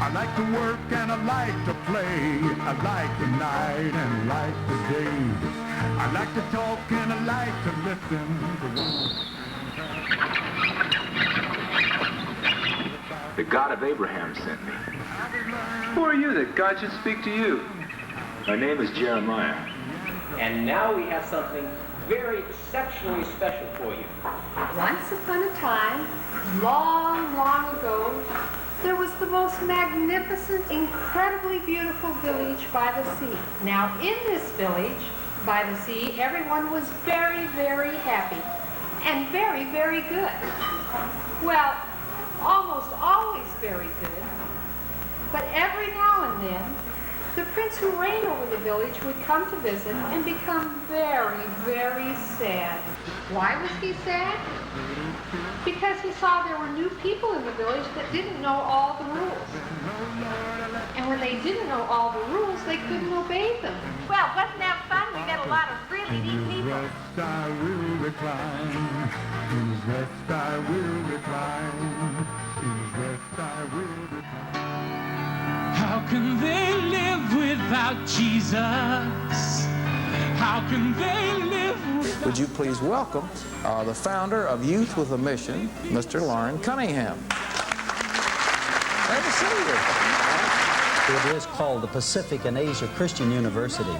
I like to work and I like to play. I like the night and like the day. I like to talk and I like to listen to The God of Abraham sent me. Who are you that God should speak to you? My name is Jeremiah. And now we have something very exceptionally special for you. Once upon a time, long, long ago, there was the most magnificent, incredibly beautiful village by the sea. Now, in this village by the sea, everyone was very, very happy and very, very good. Well, almost always very good. But every now and then, the prince who reigned over the village would come to visit and become very, very sad. Why was he sad? Because he saw there were new people in the village that didn't know all the rules. And when they didn't know all the rules, they couldn't obey them. Well, wasn't that fun? We met a lot of really neat people. I will recline. In his rest I will recline. In his rest I will recline. How can they live without Jesus? How can they live without... Would you please welcome the founder of Youth with a Mission, Mr. Darlene Cunningham. Glad to see you. It is called the Pacific and Asia Christian University.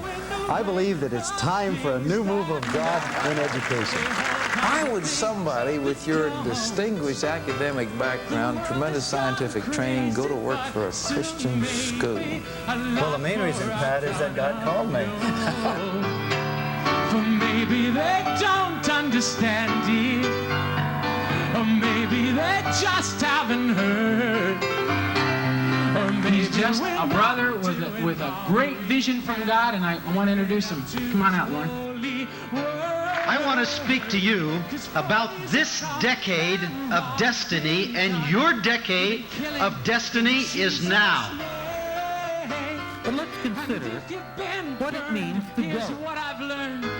I believe that it's time for a new move of God in education. Why would somebody with your distinguished academic background, tremendous scientific training, go to work for a Christian school? Well, the main reason, Pat, is that God called me. For maybe they don't understand it, or maybe they just haven't heard. He's just a brother with a great vision from God, and I want to introduce him. Come on out, Lauren. I want to speak to you about this decade of destiny, and your decade of destiny is now. But let's consider what it means to go.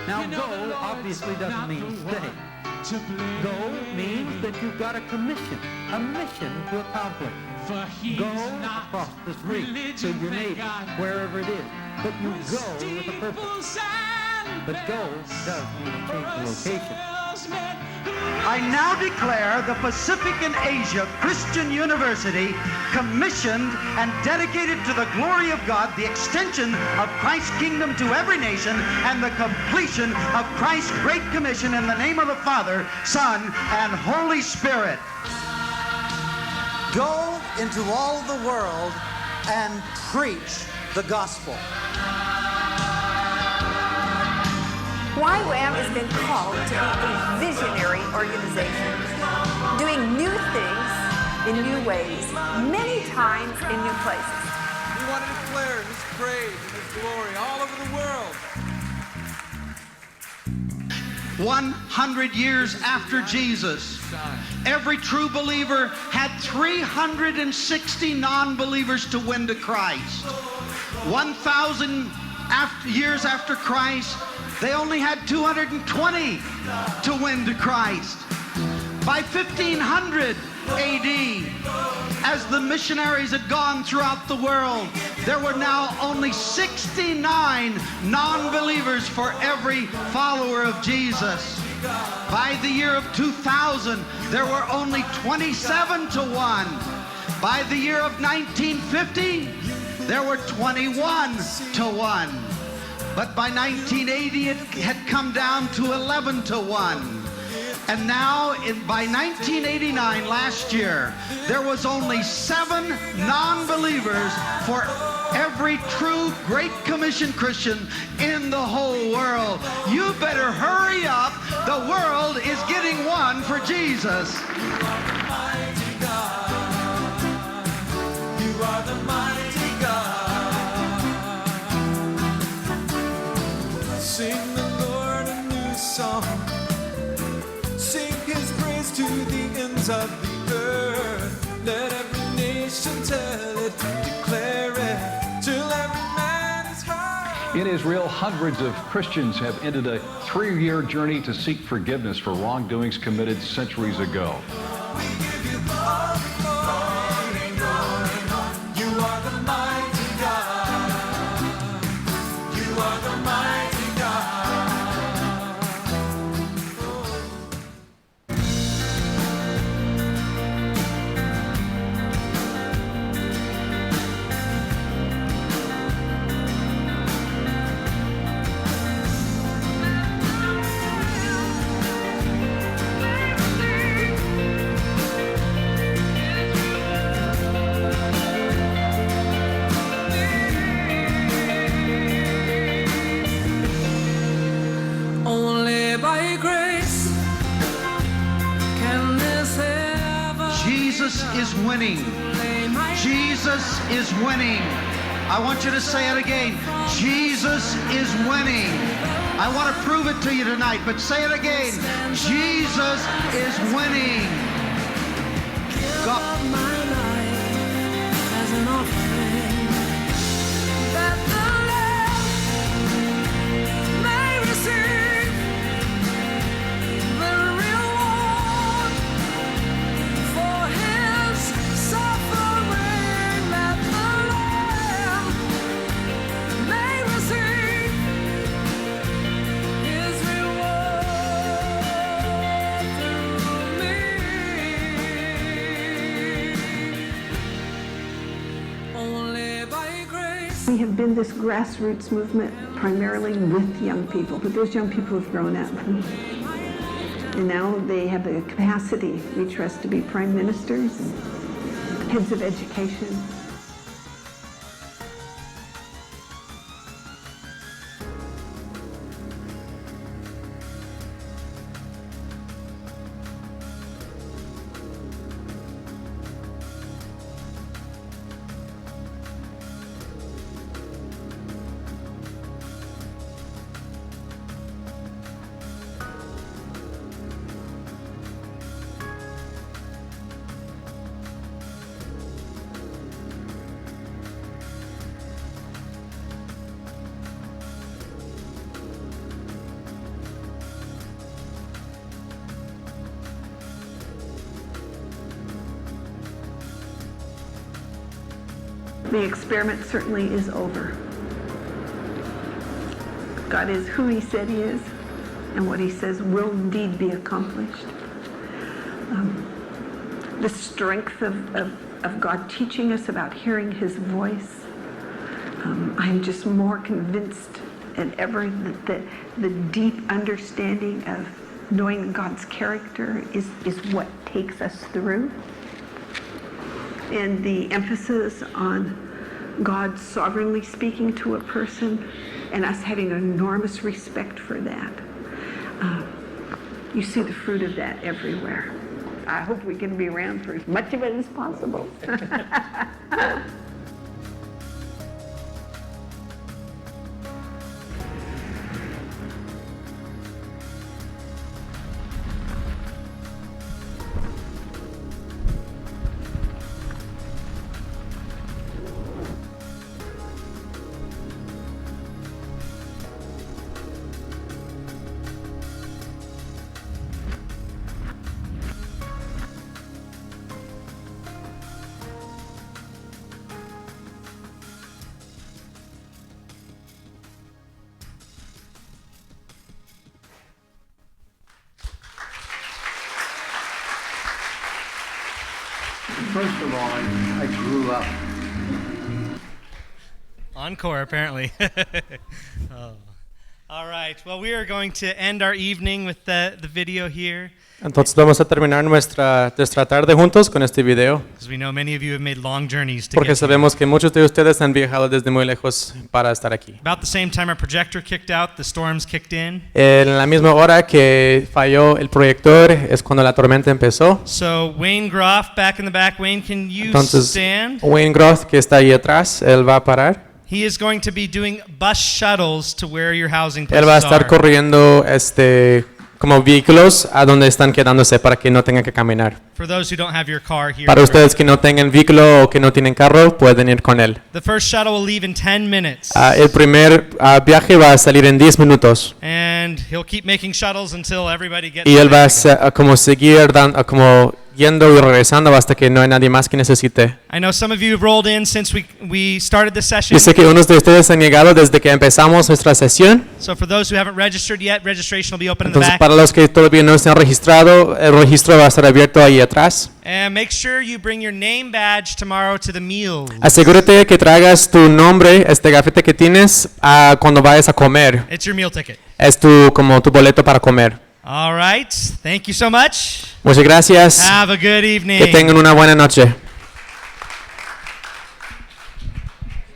Now, go obviously doesn't mean stay. Go means that you've got a commission, a mission to accomplish. Go across the street to your neighbor, wherever it is. But you go with a purpose. But go does mean change the location. I now declare the Pacific and Asia Christian University commissioned and dedicated to the glory of God, the extension of Christ's kingdom to every nation, and the completion of Christ's great commission in the name of the Father, Son, and Holy Spirit. Go into all the world and preach the gospel. YWAM has been called to be a visionary organization, doing new things in new ways, many times in new places. We want to declare His praise and His glory all over the world. 100 years after Jesus, every true believer had 360 non-believers to win to Christ. 1,000 years after Christ, they only had 220 to win to Christ. By 1500 AD, as the missionaries had gone throughout the world, there were now only 69 non-believers for every follower of Jesus. By the year of 2000, there were only 27 to 1. By the year of 1950, there were 21 to 1. But by 1980, it had come down to 11 to 1. And now, by 1989, last year, there was only 7 non-believers for every true Great Commission Christian in the whole world. You better hurry up. The world is getting one for Jesus. You are the mighty God. Sing the Lord a new song. Sing His praise to the ends of the earth. Let every nation tell it, declare it, till every man is heard. In Israel, hundreds of Christians have ended a 3-year journey to seek forgiveness for wrongdoings committed centuries ago. We give you all the glory, Lord. You Jesus is winning. Jesus is winning. I want you to say it again. Jesus is winning. I want to prove it to you tonight, but say it again. Jesus is winning. God. My life as an offering that the Lamb may receive the reward for his suffering, that the Lamb may receive his reward through me. Only by grace. We have been this grassroots movement primarily with young people, but those young people have grown up. And now they have the capacity, we trust, to be prime ministers, heads of education. The experiment certainly is over. God is who he said he is, and what he says will indeed be accomplished. The strength of God teaching us about hearing his voice. I'm just more convinced than ever that the deep understanding of knowing God's character is what takes us through. And the emphasis on God sovereignly speaking to a person and us having enormous respect for that. You see the fruit of that everywhere. I hope we can be around for as much of it as possible. First of all, I grew up. Encore, apparently. Oh. All right. Well, we are going to end our evening with the video here. Entonces vamos a terminar nuestra tarde juntos con este video. Because we know many of you have made long journeys to Porque get here. sabemos que muchos de ustedes han viajado desde muy lejos para estar aquí. About the same time our projector kicked out, the storms kicked in. En la misma hora que falló el proyector es cuando la tormenta empezó. So Wayne Groff back in the back. Wayne, can you Entonces stand? Wayne Groff, que está ahí atrás, él va a parar. He is going to be doing bus shuttles to where your housing Él va a places estar are. corriendo como vehículos a donde están quedándose para que no tengan que caminar. For those who don't have your car here. Para ustedes que no tengan vehículo o que no tienen carro, pueden ir con él. The first shuttle will leave in 10 minutes. El primer viaje va a salir en 10 minutos. And he'll keep making shuttles until everybody gets Y él va there. a como seguir como yendo y regresando hasta que no hay nadie más que necesite. I know some of you have rolled in since we started this session. Yo sé que unos de ustedes han llegado desde que empezamos nuestra sesión. So for those who haven't registered yet, registration will be open in the Entonces, back. para los que todavía no se han registrado, el registro va a estar abierto ahí atrás. And make sure you bring your name badge tomorrow to the meal. Asegúrate que traigas tu nombre, gafete que tienes, cuando vayas a comer. It's your meal ticket. Es como tu boleto para comer. All right. Thank you so much. Muchas gracias. Have a good evening. Que tengan una buena noche.